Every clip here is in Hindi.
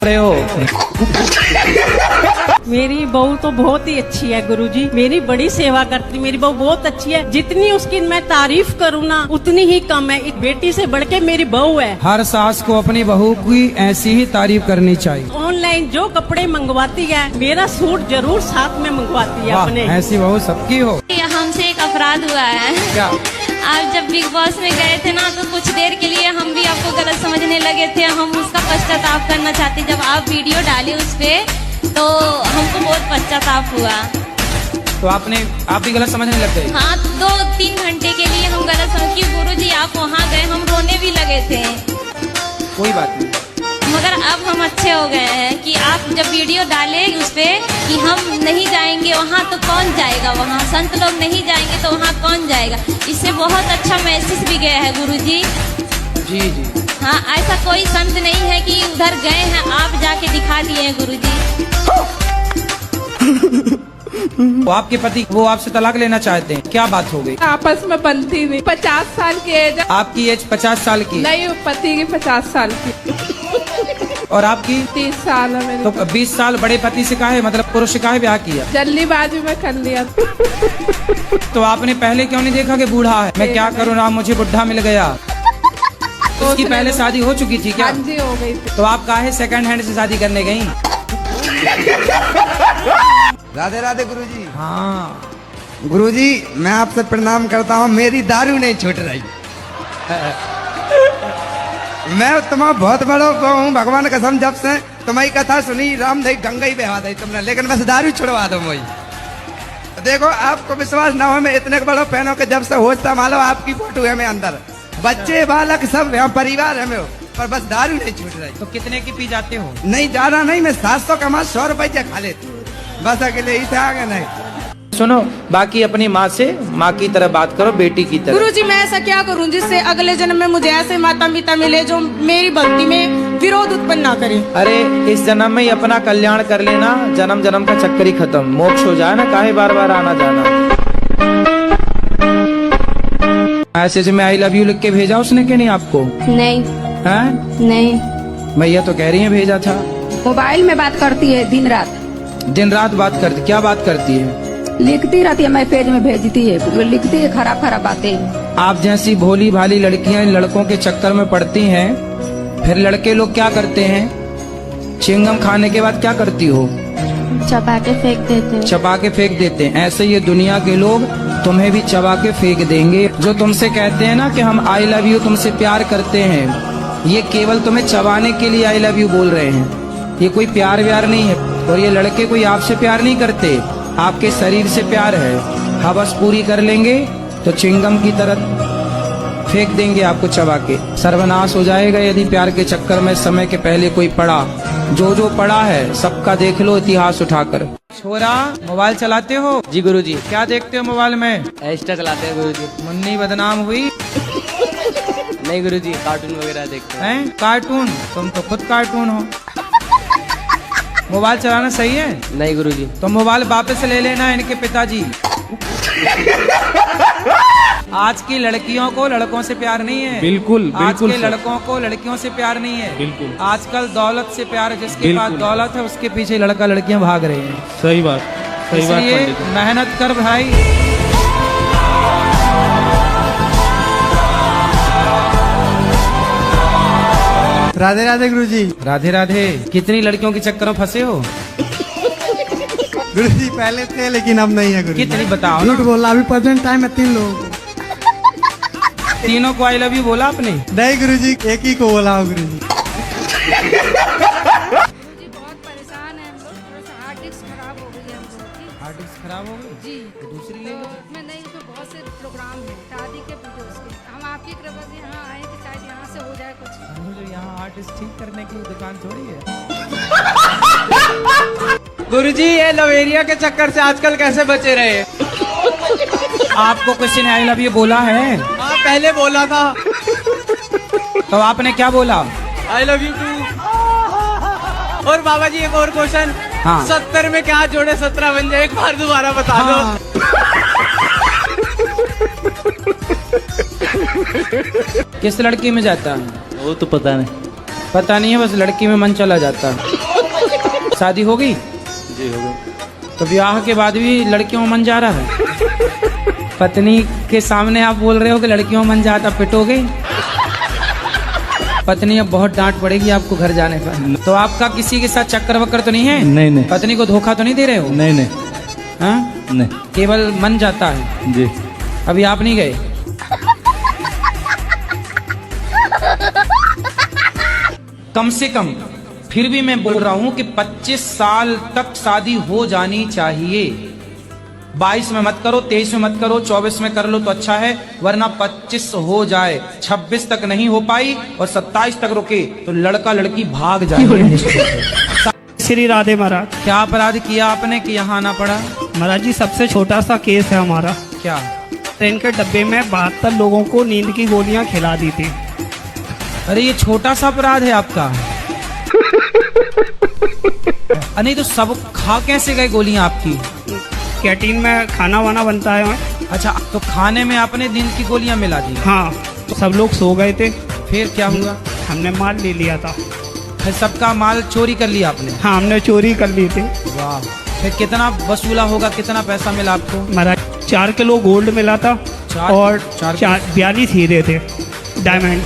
रहे हो। मेरी बहू तो बहुत ही अच्छी है गुरुजी, मेरी बड़ी सेवा करती, मेरी बहू बहुत अच्छी है। जितनी उसकी मैं तारीफ करूँ ना उतनी ही कम है। एक बेटी से बढ़ के मेरी बहू है। हर सास को अपनी बहू की ऐसी ही तारीफ करनी चाहिए। ऑनलाइन जो कपड़े मंगवाती है मेरा सूट जरूर साथ में मंगवाती है वाह, अपने। ऐसी बहू सबकी हो। हमसे एक अपराध हुआ है। क्या? आप जब बिग बॉस में गए थे ना तो कुछ देर के लिए हम भी आपको गलत समझने लगे थे। हम उसका पश्चाताप करना चाहते। जब आप वीडियो डाले उस पे तो हमको बहुत पश्चाताप हुआ। तो आप भी गलत समझने लग गए? हाँ, 2-3 घंटे के लिए हम गलत समझ कि गुरुजी आप वहाँ गए, हम रोने भी लगे थे। कोई बात नहीं, मगर अब हम अच्छे हो गए हैं कि आप जब वीडियो डाले उस पे कि हम नहीं जाएंगे वहाँ तो कौन जाएगा, वहाँ संत लोग नहीं जाएंगे तो वहाँ कौन जाएगा। इससे बहुत अच्छा मैसेज भी गया है गुरुजी। जी जी। हाँ, ऐसा कोई संत नहीं है कि उधर गए हैं आप जाके दिखा दिए हैं गुरुजी। वो आपके पति वो आपसे तलाक लेना चाहते हैं, क्या बात हो गई? आपस में बनती नहीं। 50 साल की एज। आपकी एज 50 साल की? नहीं, पति की 50 साल की। और आपकी 30 साल है मेरी। तो 20 साल बड़े पति से काहे, मतलब पुरुष से काहे ब्याह किया? जल्दीबाजी में कर लिया। तो आपने पहले क्यों नहीं देखा कि बूढ़ा है? मैं क्या करूँ राम, मुझे बुढ़ा मिल गया। उसकी पहले शादी हो चुकी थी क्या? हाँ जी, हो गई थी। तो आप काहे सेकंड हैंड से शादी करने गई? राधे राधे गुरुजी। हाँ गुरुजी, मैं आपसे प्रणाम करता हूँ। मेरी दारू नहीं छूट रही। मैं तुम्हारा बहुत बड़ा हूँ, भगवान कसम। जब से तुम्हारी कथा सुनी, राम दही गंगा ही बहा दी तुमने, लेकिन बस दारू छुड़वा दो मुझे। देखो, आपको विश्वास ना हो, मैं इतने बड़ो फैन हूँ कि जब से होश संभालो आपकी फोटो है मैं अंदर, बच्चे बालक सब यहाँ परिवार है मेरे, पर बस दारू नहीं छूट रही। तो कितने की पी जाते हो? नहीं, ज्यादा नहीं, मैं 700 कमा 100 रुपये खा लेती हूँ, बस अकेले ही से आगे नहीं। सुनो, बाकी अपनी माँ से माँ की तरह बात करो, बेटी की तरह। गुरुजी, मैं ऐसा क्या करूं जिससे अगले जन्म में मुझे ऐसे माता पिता मिले जो मेरी भक्ति में विरोध उत्पन्न ना करे। अरे इस जन्म में ही अपना कल्याण कर लेना, जन्म जन्म का चक्कर ही खत्म, मोक्ष हो जाए ना, काहे बार बार आना जाना। मैसेज में आई लव यू लिख के भेजा उसने कि नहीं आपको? नहीं हैं? नहीं, भैया तो कह रही है भेजा था। मोबाइल में बात करती है दिन रात। दिन रात बात करती? क्या बात करती है? लिखती रहती है, मैसेज में भेजती है, लिखती है खराब खराब बातें। आप जैसी भोली भाली लड़कियां लड़कों के चक्कर में पड़ती हैं, फिर लड़के लोग क्या करते हैं? चिंगम खाने के बाद क्या करती हो? चबा के फेंक देते हैं। चबा के फेंक देते हैं। ऐसे ये दुनिया के लोग तुम्हें भी चबा के फेंक देंगे। जो तुमसे कहते हैं ना कि हम आई लव यू, तुमसे प्यार करते हैं, ये केवल तुम्हें चबाने के लिए आई लव यू बोल रहे हैं। ये कोई प्यार व्यार नहीं है। और ये लड़के कोई आपसे प्यार नहीं करते, आपके शरीर से प्यार है। हवस पूरी कर लेंगे तो चिंगम की तरह फेंक देंगे आपको चबा के। सर्वनाश हो जाएगा यदि प्यार के चक्कर में समय के पहले कोई पड़ा। जो जो पड़ा है सबका देख लो इतिहास उठाकर। छोरा, मोबाइल चलाते हो? जी गुरुजी। क्या देखते हो मोबाइल में? इंस्टा चलाते हैं गुरुजी। मुन्नी बदनाम हुई? नहीं गुरुजी, कार्टून वगैरह देखते हैं। हैं? कार्टून? तुम तो खुद कार्टून हो। मोबाइल चलाना सही है? नहीं गुरुजी। तो मोबाइल वापस ले लेना इनके पिताजी। आज की लड़कियों को लड़कों से प्यार नहीं है। बिल्कुल आज बिल्कुल के लड़कों को लड़कियों से प्यार नहीं है। बिल्कुल। आजकल दौलत से प्यार है। जिसके पास बिल्कुल। दौलत है उसके पीछे लड़का लड़कियां भाग रहे हैं। सही बात, सही बात इसलिए पंडित जी। मेहनत कर भाई। राधे राधे गुरुजी। राधे राधे। कितनी लड़कियों के चक्कर में फंसे हो? गुरुजी पहले थे लेकिन अब नहीं है गुरुजी। कितनी बताओ ना। झूठ बोला, अभी प्रेजेंट टाइम में 3 लोग। तीनों को आई लव यू बोला आपने? नहीं गुरुजी, एक ही को बोला हो गुरुजी। बहुत परेशान है हम लोग, थोड़ा सा हार्ड डिस्क खराब हो गई है हम लोग की। हार्ड डिस्क खराब हो गई? जी, तो दूसरी ले लो। इसमें नहीं, इसमें बहुत से प्रोग्राम है शादी के वीडियोस के। हम आपकी कृपा से यहाँ आए कि शायद यहाँ से हो जाए कुछ। मुझे यहाँ हार्ड डिस्क ठीक करने की दुकान थोड़ी है। गुरुजी, ये लवेरिया के चक्कर से आजकल कैसे बचे रहे? आपको किसी ने आई लव यू बोला है? हाँ, पहले बोला था। तो आपने क्या बोला? I love you too. और बाबा जी एक और क्वेश्चन। हाँ। 70 में क्या जोड़े 17 बन जाए? एक बार दोबारा बता दो। किस लड़की में जाता है? वो तो पता नहीं। पता नहीं है, बस लड़की में मन चला जाता है। शादी हो गई? जी हो गई। तो ब्याह के बाद भी लड़कियों में मन जा रहा है? पत्नी के सामने आप बोल रहे हो कि लड़कियों में मन जाता, पिटोगे? पत्नी अब बहुत डांट पड़ेगी आपको घर जाने पर। तो आपका किसी के साथ चक्कर वक्कर तो नहीं है? नहीं नहीं। पत्नी को धोखा तो नहीं दे रहे हो? नहीं नहीं। हाँ? नहीं। केवल मन जाता है? जी। अभी आप नहीं गए? कम से कम फिर भी मैं बोल रहा हूं कि 25 साल तक शादी हो जानी चाहिए। 22 में मत करो, 23 में मत करो, 24 में कर लो तो अच्छा है, वरना 25 हो जाए, 26 तक नहीं हो पाई और 27 तक रुके तो लड़का लड़की भाग जाए। श्री राधे महाराज। क्या अपराध किया आपने कि यहाँ आना पड़ा? महाराज जी सबसे छोटा सा केस है हमारा। क्या? ट्रेन के डब्बे में 72 लोगों को नींद की गोलियां खिला दी थी। अरे ये छोटा सा अपराध है आपका? नहीं तो सब खा कैसे गए गोलियां आपकी? कैंटीन में खाना वाना बनता है वहाँ। अच्छा, तो खाने में आपने नींद की गोलियां मिला दी? हाँ, तो सब लोग सो गए थे। फिर क्या हुआ? हमने माल ले लिया था। फिर सबका माल चोरी कर लिया आपने? हाँ, हमने चोरी कर ली थी। वाह। फिर कितना वसूला होगा, कितना पैसा मिला आपको? महाराज 4 किलो गोल्ड मिला था और 42 हीरे थे, डायमंड।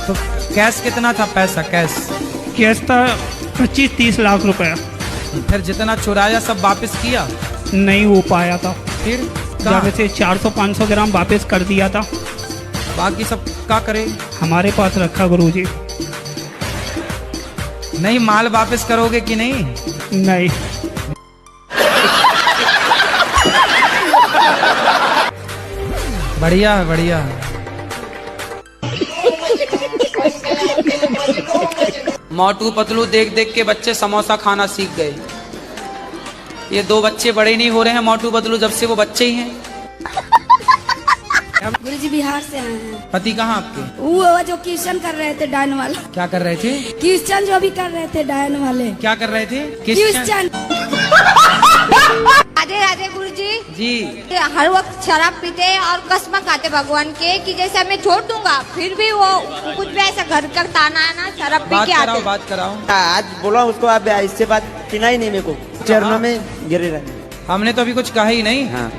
तो कैश कितना था? पैसा कैश? कैश था 25-30 लाख रुपया। फिर जितना चुराया सब वापस किया? नहीं हो पाया था। फिर जब से 400-500 ग्राम वापस कर दिया था। बाकी सब क्या करे? हमारे पास रखा गुरुजी। नहीं, माल वापस करोगे कि नहीं? नहीं। बढ़िया है, बढ़िया है। मोटू पतलू देख देख के बच्चे समोसा खाना सीख गए। ये 2 बच्चे बड़े नहीं हो रहे हैं मोटू पतलू जब से वो बच्चे ही हैं। गुरुजी बिहार से आए हैं। पति कहाँ आपके? वो जो कीर्तन कर रहे थे डायन वाले। क्या कर रहे थे? कीर्तन जो भी कर रहे थे डायन वाले। क्या कर रहे थे? कीर्तन। राधे राधे गुरुजी जी। हर वक्त शराब पीते हैं और कसम खाते भगवान के कि जैसे मैं छोड़ दूंगा, फिर भी वो कुछ भी ऐसा घर का ताना है ना, शराब पी के आते। बात कराओ। आज बोला उसको, आप इससे बात पीना ही नहीं मेरे को, चरणों में गिरे रहे। हमने तो अभी कुछ कहा ही नहीं। हाँ।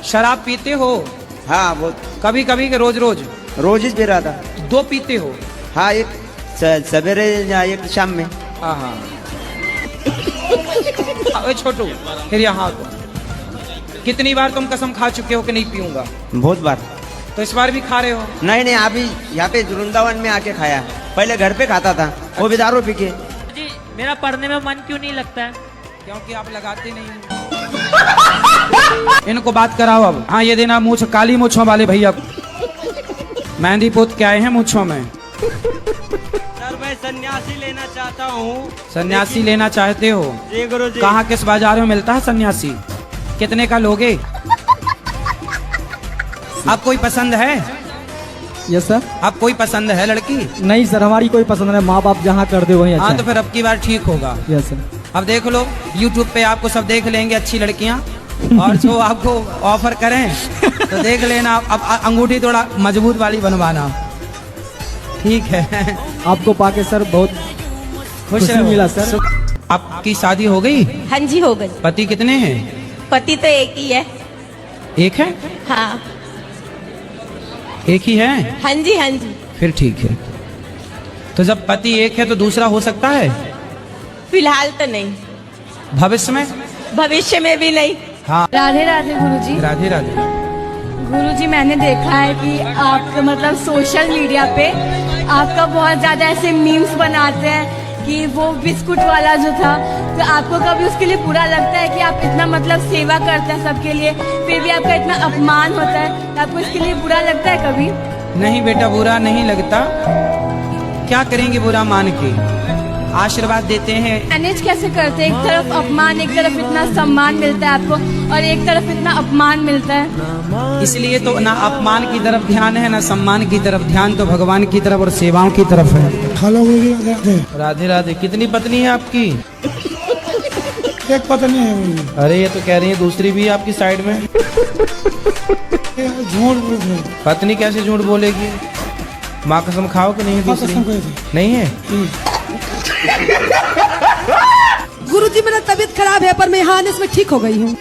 शराब पीते हो? हाँ, वो कभी कभी के रोज रोज? रोज ही पी रहा था। 2 पीते हो? हाँ, एक सवेरे या एक शाम में। हाँ हाँ। छोटू फिर यहाँ तो कितनी बार तुम कसम खा चुके हो कि नहीं पीऊंगा? बहुत बार। तो इस बार भी खा रहे हो? नहीं नहीं, अभी यहाँ पे वृंदावन में आके खाया। पहले घर पे खाता था, वो भी दारू पी के। जी मेरा पढ़ने में मन क्यों नहीं लगता है? क्योंकि आप लगाते नहीं। इनको बात कराओ अब। हाँ, ये देना मूछ, काली मूछों वाले भैया मेहंदी पोत के आए हैं मूछों में। सर मैं सन्यासी लेना चाहता हूँ। सन्यासी लेना चाहते हो? जी गुरुजी। कहाँ, किस बाजार में मिलता है सन्यासी? कितने का लोगे? आप कोई पसंद है? Yes sir. आप कोई पसंद है लड़की? नहीं सर, हमारी कोई पसंद नहीं, माँ बाप जहाँ कर दे वही अच्छा। हाँ, तो फिर अब की बार ठीक होगा। Yes sir. अब देख लो YouTube पे आपको सब देख लेंगे अच्छी लड़कियां, और जो आपको ऑफर करें तो देख लेना। अब अंगूठी थोड़ा मजबूत वाली बनवाना। ठीक है। आपको पाके सर बहुत खुश मिला सर। आपकी शादी हो गई? हाँ जी हो गई। पति कितने हैं? पति तो एक ही है। एक है? हाँ। एक ही है? हाँ जी हाँ जी। फिर ठीक है। तो जब पति एक है तो दूसरा हो सकता है? फिलहाल तो नहीं। भविष्य में? भविष्य में भी नहीं। हाँ। राधे राधे गुरुजी। राधे राधे। गुरुजी मैंने देखा है कि आप मतलब सोशल मीडिया पे आपका बहुत ज्यादा ऐसे मीम्स बनाते हैं कि वो बिस्कुट वाला जो था, तो आपको कभी उसके लिए बुरा लगता है कि आप इतना मतलब सेवा करते हैं सबके लिए, फिर भी आपका इतना अपमान होता है, तो आपको इसके लिए बुरा लगता है कभी? नहीं बेटा, बुरा नहीं लगता। क्या करेंगे बुरा मान के? आशीर्वाद देते हैं। मैनेज कैसे करते हैं? एक तरफ अपमान, एक तरफ इतना सम्मान मिलता है आपको, और एक तरफ इतना अपमान मिलता है। इसलिए तो ना अपमान की तरफ ध्यान है ना सम्मान की तरफ ध्यान, तो भगवान की तरफ और सेवाओं की तरफ है। हेलो गुरुजी। राधे राधे। कितनी पत्नी है आपकी? एक पत्नी है मेरी। अरे ये तो कह रही है दूसरी भी है आपकी साइड में। झूठ बोल रहे। पत्नी कैसे झूठ बोलेगी? माँ कसम खाओ कि नहीं दूसरी? नहीं है। गुरुजी मेरा तबीयत खराब है पर मैं यहाँ आने से मैं ठीक हो गई हूँ।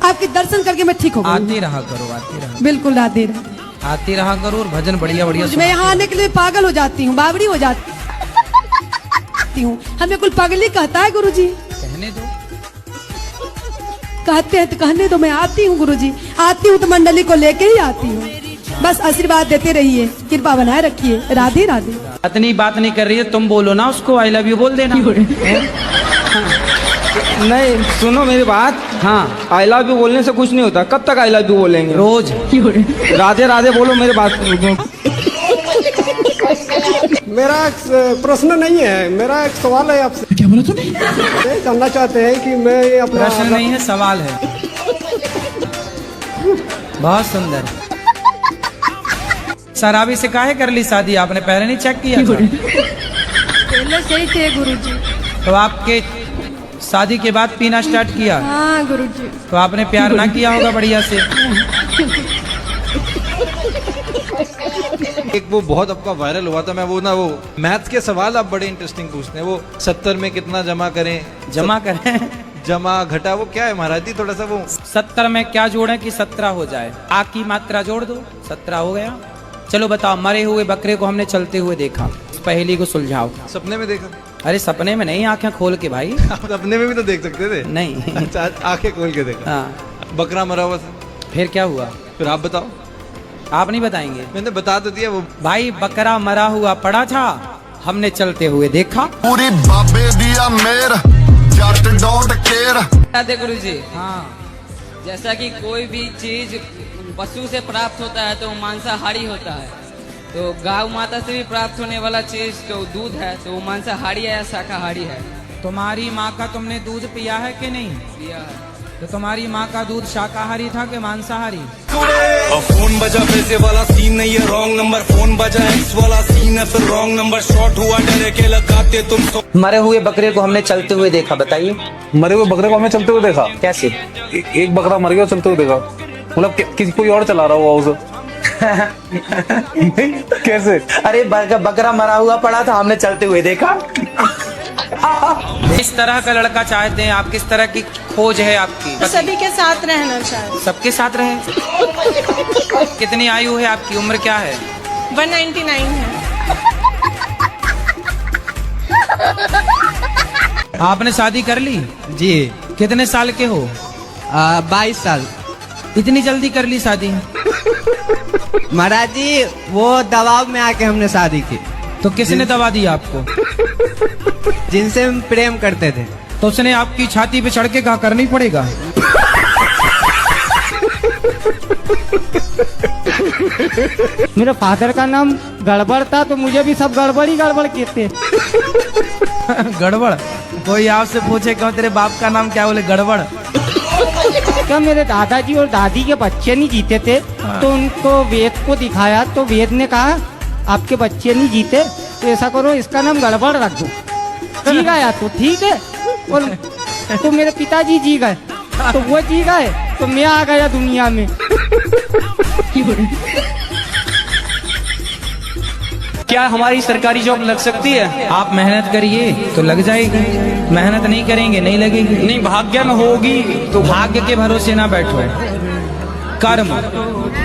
आपके दर्शन करके मैं ठीक हो गई हूँ। आती रहा करो, आती रहा, बिल्कुल राधे राधे। आती रहा करो और भजन बढ़िया बढ़िया गुरुजी मैं यहाँ आने के लिए पागल हो जाती हूँ, बावड़ी हो जाती हूँ। हमें कुल पागली कहता है गुरुजी। कहने दो, कहते हैं तो कहने दो, मैं आती हूँ गुरुजी। आती हूँ तो मंडली को लेके ही आती हूँ। बस आशीर्वाद देते रहिए, कृपा बनाए रखिए। राधे राधे। इतनी बात नहीं कर रही है, तुम बोलो ना उसको आई लव यू बोल देना। नहीं सुनो मेरी बात। हाँ, आई लव यू बोलने से कुछ नहीं होता। कब तक आई लव यू बोलेंगे? रोज। राधे राधे बोलो मेरी बात। मेरा एक प्रश्न नहीं है, मेरा एक सवाल है आपसे। क्या बोला तूने? जानना चाहते हैं कि मैं अपना प्रश्न नहीं है, सवाल है। बहुत सुंदर। शराबी से काहे कर ली शादी आपने? पहले नहीं चेक किया था? पहले सही थे गुरुजी। तो आपके शादी के बाद पीना स्टार्ट किया? हाँ गुरुजी। तो आपने प्यार ना किया होगा बढ़िया से। एक वो बहुत आपका वायरल हुआ था, मैं वो मैथ्स के सवाल आप बड़े इंटरेस्टिंग पूछते हैं। वो 70 में कितना जमा करें? जमा करें? जमा घटा वो क्या है महाराज जी? थोड़ा सा वो 70 में क्या जोड़ें कि 17 हो जाए? आ की मात्रा जोड़ दो, 17 हो गया। चलो बताओ, मरे हुए बकरे को हमने चलते हुए देखा, इस पहेली को सुलझाओ। सपने में देखा? अरे सपने में नहीं, आंखें खोल के भाई। आप सपने में भी तो देख सकते थे। नहीं। अच्छा, आंखें खोल के देखा। हाँ। बकरा मरा हुआ था, फिर क्या हुआ? फिर आप बताओ। आप नहीं बताएंगे? मैंने बता तो दिया। वो भाई बकरा मरा हुआ पड़ा था, हमने चलते हुए देखा। पूरी बाबे दिया मेर जट डोंट केयर। गुरु जी, हाँ, जैसा कि कोई भी चीज पशु से प्राप्त होता है तो मांसाहारी होता है, तो गौ माता से भी प्राप्त होने वाला चीज तो दूध है, तो वो मांसाहारी है या शाकाहारी है? तुम्हारी माँ का तुमने दूध पिया है कि नहीं? पिया है। तो तुम्हारी माँ का दूध शाकाहारी था कि मांसाहारी? फोन बजा पैसे वाला सीन नहीं है, रॉन्ग नंबर। फोन बजा एक्स वाला सीन है, फिर रॉन्ग नंबर। शॉर्ट हुआ डरे के लगाते तुम। मरे हुए बकरे को हमने चलते हुए देखा, बताइए। मरे हुए बकरे को हमने चलते हुए देखा? कैसे? एक बकरा मर गया, चलते हुए देखा? मतलब किसी कोई और चला रहा हुआ उसे? कैसे? अरे बकरा मरा हुआ पड़ा था, हमने चलते हुए देखा। किस तरह का लड़का चाहते हैं आप? किस तरह की खोज है आपकी? सभी के साथ रहना चाहिए। सबके साथ रहे। कितनी आयु है आपकी? उम्र क्या है? 199 है। आपने शादी कर ली? जी। कितने साल के हो? 22 साल। इतनी जल्दी कर ली शादी? महाराज जी वो दबाव में आके हमने शादी की। तो किसने दबा दी आपको? जिनसे हम प्रेम करते थे। तो उसने आपकी छाती पे चढ़ के कहा करनी पड़ेगा? मेरे फादर का नाम गड़बड़ था तो मुझे भी सब गड़बड़ ही गड़बड़ कहते। गड़बड़? कोई आपसे पूछे क्यों तेरे बाप का नाम क्या, बोले गड़बड़? क्या मेरे दादाजी और दादी के बच्चे नहीं जीते थे? तो उनको वेद को दिखाया तो वेद ने कहा आपके बच्चे नहीं जीते तो ऐसा करो इसका नाम गड़बड़ रख दो। जी गया तो ठीक है, और तो मेरे पिताजी जी गए तो वो जी गए तो मैं आ गया दुनिया में। क्या हमारी सरकारी जॉब लग सकती है? आप मेहनत करिए तो लग जाएगी, मेहनत नहीं करेंगे नहीं लगेगी। नहीं, भाग्य में होगी तो भाग्य के भरोसे ना बैठो। कर्म,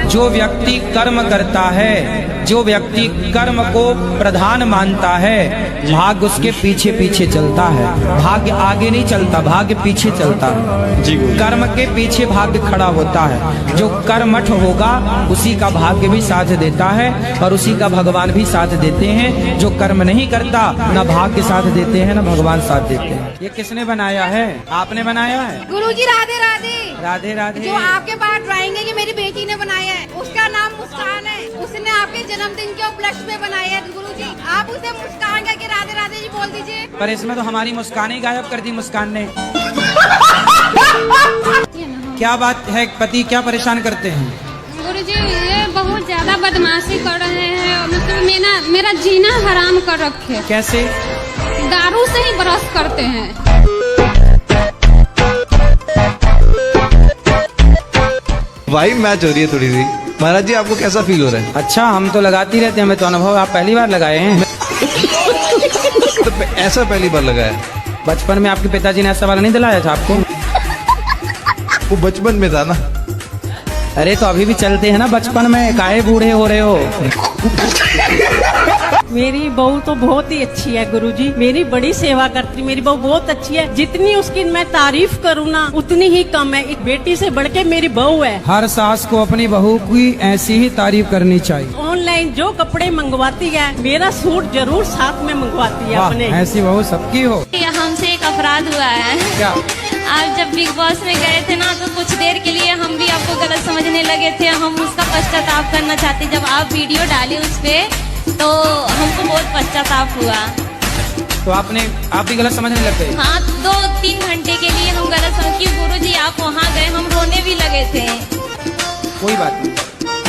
जो व्यक्ति कर्म करता है, जो व्यक्ति कर्म को प्रधान मानता है, भाग्य उसके पीछे पीछे चलता है। भाग्य आगे नहीं चलता, भाग्य पीछे चलता है। कर्म के पीछे भाग्य खड़ा होता है। जो कर्मठ होगा उसी का भाग्य भी साथ देता है और उसी का भगवान भी साथ देते हैं। जो कर्म नहीं करता न भाग्य साथ देते हैं न भगवान साथ देते हैं। ये किसने बनाया है? आपने बनाया है? गुरुजी राधे राधे। राधे राधे। जो आपके पास ड्राइंग है, ये मेरी बेटी ने बनाया है, उसका नाम मुस्कान है। उसने आपके जन्मदिन के उपलक्ष्य में बनाया है गुरुजी। आप उसे मुस्कान करके राधे राधे जी बोल दीजिए। पर इसमें तो हमारी मुस्कान ही गायब कर दी मुस्कान ने। क्या बात है? पति क्या परेशान करते हैं? गुरुजी ये बहुत ज्यादा बदमाशी कर रहे हैं, मतलब मेरा जीना हराम कर रखे। कैसे? दारू से ही ब्रश करते हैं। भाई मैच हो रही है थोड़ी सी, महाराज जी आपको कैसा फील हो रहा है? अच्छा, हम तो लगाती रहते हैं, हमें तो अनुभव, आप पहली बार लगाए हैं। तो ऐसा पहली बार लगाया? बचपन में आपके पिताजी ने ऐसा वाला नहीं दिलाया था आपको? वो बचपन में था ना। अरे तो अभी भी चलते हैं ना बचपन में, काहे बूढ़े हो रहे हो? मेरी बहू तो बहुत ही अच्छी है गुरुजी, मेरी बड़ी सेवा करती, मेरी बहू बहुत अच्छी है। जितनी उसकी मैं तारीफ करूँ ना उतनी ही कम है। एक बेटी से बढ़ के मेरी बहू है। हर सास को अपनी बहू की ऐसी ही तारीफ करनी चाहिए। ऑनलाइन जो कपड़े मंगवाती है, मेरा सूट जरूर साथ में मंगवाती है अपने। ऐसी बहू सबकी हो। हमसे एक अपराध हुआ है। क्या? आप जब बिग बॉस में गए थे ना, तो कुछ देर के लिए हम भी आपको गलत समझने लगे थे। हम उसका पश्चाताप करना चाहते। जब आप वीडियो डाले उस पे, तो हमको बहुत पश्चाताप हुआ। तो आप भी गलत समझने लग गए? हाँ, 2-3 घंटे के लिए हम गलत समझ कि गुरुजी आप वहाँ गए, हम रोने भी लगे थे। कोई बात नहीं,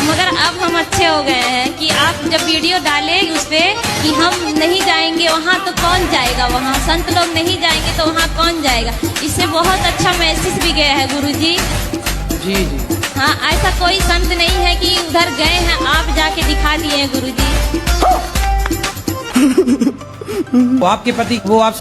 मगर अब हम अच्छे हो गए हैं कि आप जब वीडियो डाले उस पे कि हम नहीं जाएंगे वहाँ तो कौन जाएगा, वहाँ संत लोग नहीं जाएंगे तो वहाँ कौन जाएगा। इससे बहुत अच्छा मैसेज भी गया है गुरुजी। जी जी। हाँ, ऐसा कोई संत नहीं है कि उधर गए हैं आप जाके दिखा दिए हैं गुरुजी। वो आपके पति, वो आप